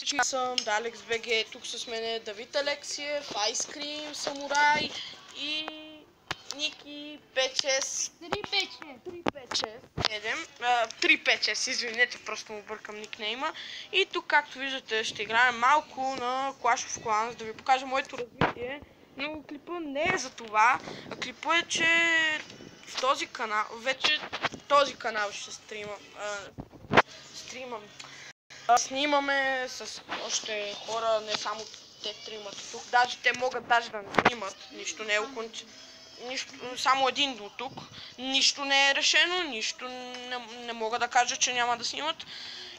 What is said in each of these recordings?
всички, аз съм Далекс БГ, тук с мен е Давид Алексиев, Айскрим, Самурай и Ники 5-6. 3-5-6, извинете, просто му бъркам никнейма. И тук, както виждате, ще играем малко на Clash of Clans, да ви покажа моето развитие. Но клипа не е за това, а клипа е, че в този канал, вече този канал ще снимаме с още хора, не само те тримата тук. Даже те могат даже да не снимат, нищо не е само един до тук. Нищо не е решено, нищо не мога да кажа, че няма да снимат.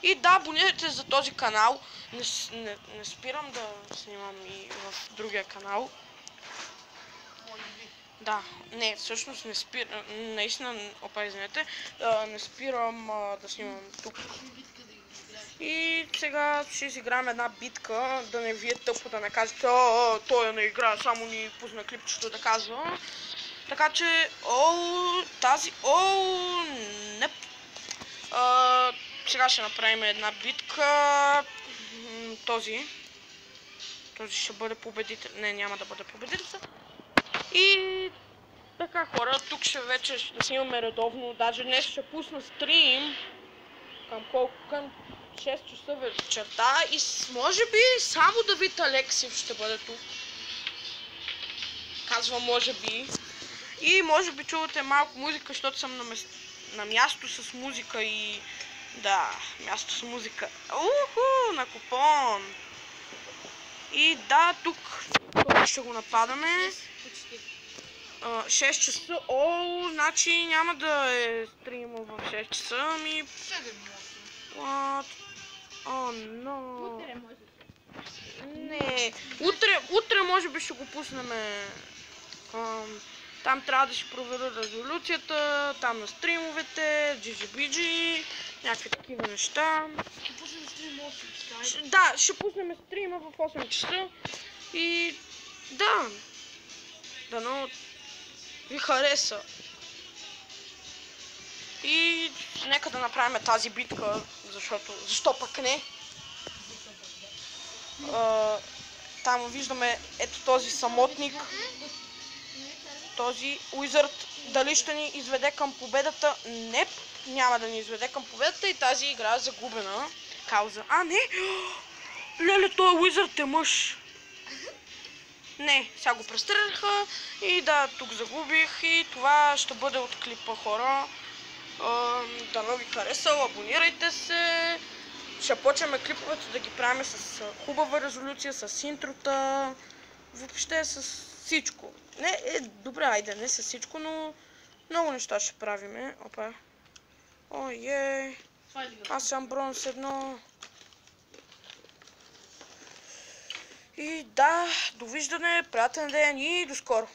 И да, абонирайте за този канал. Не спирам да снимам и в другия канал. Да, не, всъщност не спирам, наистина, извинете, не спирам да снимам тук. И сега ще изиграем една битка, да не ви е тъпо да не кажете, той не играе, само ни пусна клипчето да казва. Така че, не. Сега ще направим една битка. Този ще бъде победител. Не, няма да бъде победител. И така, хора, тук вече ще снимаме редовно. Даже днес ще пусна стрим към 6 часа вечерта и може би само Давид Алексиев ще бъде тук. Казвам може би. И може би чувате малко музика, защото съм на място с музика и... Да, място с музика. На купон! И да, тук ще го нападаме. 6 часа. Значи няма да е стрима в 6 часа, ами... What? No. Не. Утре може би ще го пуснем. Там трябва да ще проверя резолюцията, там на стримовете, GGBG, някакви такива неща. Ще пуснем стрим 8 часа. Да, ще пуснем стрима в 8 часа. И да. Дано ви хареса. И нека да направим тази битка, защо пък не? Там виждаме ето този самотник. Този уизърд дали ще ни изведе към победата? Не, няма да ни изведе към победата и тази игра е загубена. Кауза. Не! Леле, той уизърд е мъж. Не, сега го престреляха и да, тук загубих и това ще бъде от клипа, хора. Дано ви хареса, абонирайте се. Ще почваме клиповете да ги правим с хубава резолюция, с интрота, въобще с всичко. Добре, айде, не с всичко, но много неща ще правиме. Опа. Аз съм бронз 1. И да, довиждане, приятен ден и до скоро.